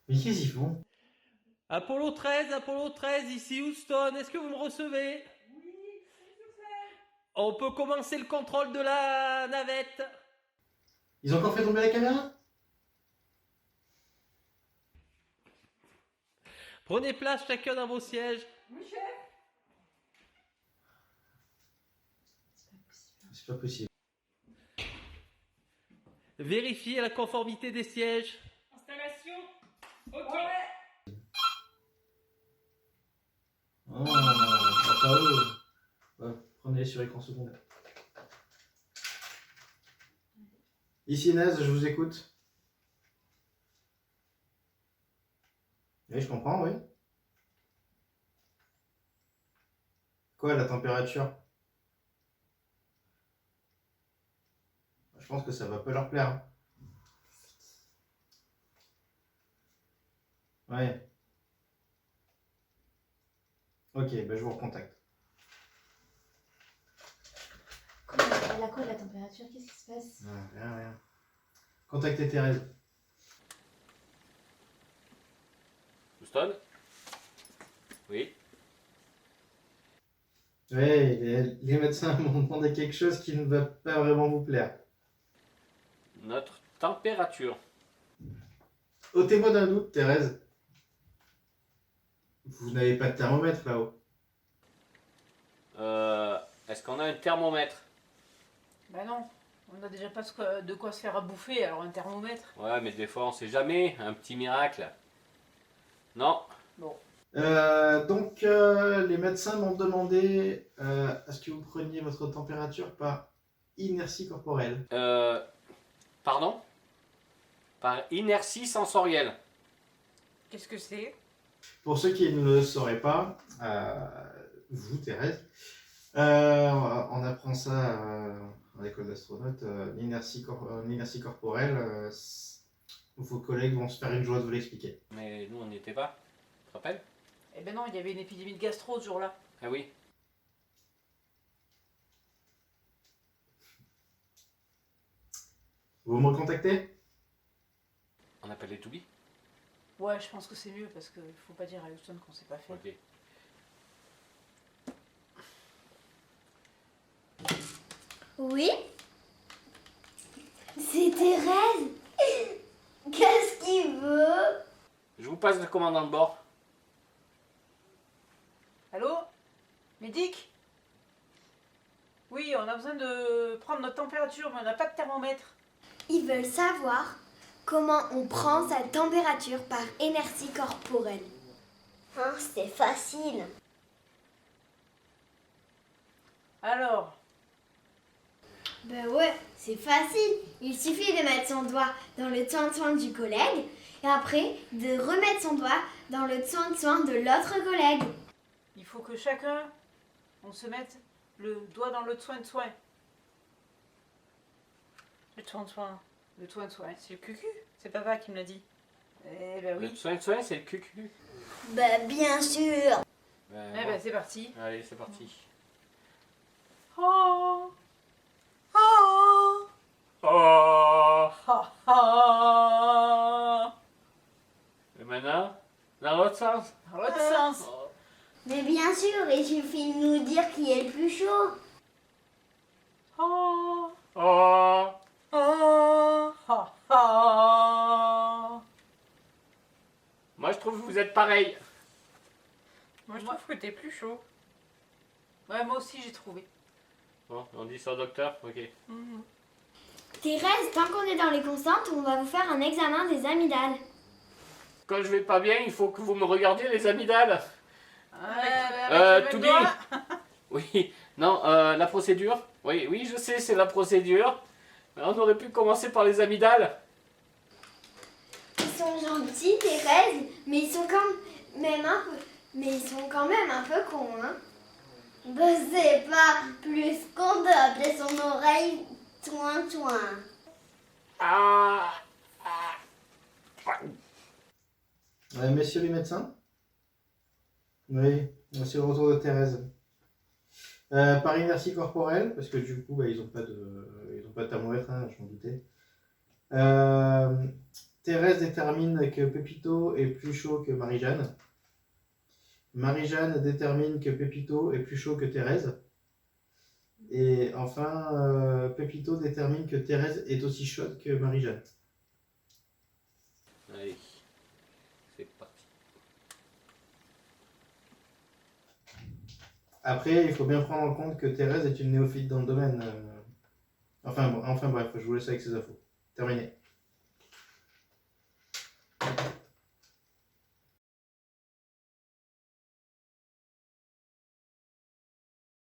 Mais qu'est-ce qu'ils font? Apollo 13, ici Houston, est-ce que vous me recevez? On peut commencer le contrôle de la navette. Ils ont encore fait tomber la caméra? Prenez place chacun dans vos sièges. C'est pas possible. Vérifiez la conformité des sièges. Installation. Ok. Oh, pas eux. Ouais, prenez-les sur écran secondaire. Ici Inès, je vous écoute. Oui, je comprends, oui. Quoi, la température? Je pense que ça va pas leur plaire, hein. Ouais. Ok, bah je vous recontacte. Elle a quoi la température? Qu'est-ce qui se passe? Rien. Contactez Thérèse. Houston? Oui. Ouais, les médecins m'ont demandé quelque chose qui ne va pas vraiment vous plaire. Notre température. Ôtez-moi d'un doute, Thérèse. Vous n'avez pas de thermomètre là-haut. Est-ce qu'on a un thermomètre? Bah non, on a déjà pas de quoi se faire à bouffer, alors un thermomètre. Ouais, mais des fois on sait jamais. Un petit miracle. Non. Bon. Donc, les médecins m'ont demandé à ce que vous preniez votre température par inertie corporelle. Pardon? Par inertie sensorielle. Qu'est-ce que c'est? Pour ceux qui ne le sauraient pas, vous, Thérèse, on apprend ça à l'école d'astronautes, l'inertie corporelle. Vos collègues vont se faire une joie de vous l'expliquer. Mais nous on n'y était pas. Tu te rappelles? Eh ben non, il y avait une épidémie de gastro ce jour-là. Ah oui. Vous me recontactez? On appelle les Toubis? Ouais, je pense que c'est mieux parce qu'il faut pas dire à Houston qu'on s'est pas fait. Ok. Oui? C'est Thérèse? Qu'est-ce qu'il veut? Je vous passe le commandant de bord. Allô? Médic? Oui, on a besoin de prendre notre température, mais on n'a pas de thermomètre. Ils veulent savoir comment on prend sa température par inertie corporelle. Hein, c'est facile. Alors, Ben ouais, c'est facile. Il suffit de mettre son doigt dans le toin du collègue et après de remettre son doigt dans le toin de l'autre collègue. il faut que chacun, on se mette le doigt dans le soin. Le soin. Le soin, c'est le cucu. C'est papa qui me l'a dit. Eh ben Le oui. soin, c'est le cucu. Ben bien sûr. Eh ben c'est parti. Allez, c'est parti. Oh. Oh. Oh! Ha ha. Et maintenant, dans l'autre sens. Dans l'autre sens. Oh. Mais bien sûr, il suffit de nous dire qui est le plus chaud. Oh. Oh! Oh. Ha ha. Moi, je trouve que vous êtes pareil. Moi je trouve que t'es plus chaud. Ouais, moi aussi j'ai trouvé. Bon, on dit ça au docteur? Ok. Thérèse, tant qu'on est dans les constantes, on va vous faire un examen des amygdales. Quand je vais pas bien, il faut que vous me regardiez les amygdales. Toubi. Toby. Oui, non, la procédure. Oui, je sais, c'est la procédure. Mais on aurait pu commencer par les amygdales. Ils sont gentils, Thérèse, mais ils sont quand même un peu, cons, hein. Ben c'est pas plus con de appeler son oreille toin. Ah! Messieurs les médecins? Oui, c'est le retour de Thérèse. Par inertie corporelle, parce que du coup, ils n'ont pas de thermomètre, hein, je m'en doutais. Thérèse détermine que Pépito est plus chaud que Marie-Jeanne. Marie-Jeanne détermine que Pépito est plus chaud que Thérèse. Et enfin, Pépito détermine que Thérèse est aussi chaude que Marie-Jeanne. Allez, c'est parti. Après, il faut bien prendre en compte que Thérèse est une néophyte dans le domaine. Enfin bref, je vous laisse avec ces infos. Terminé.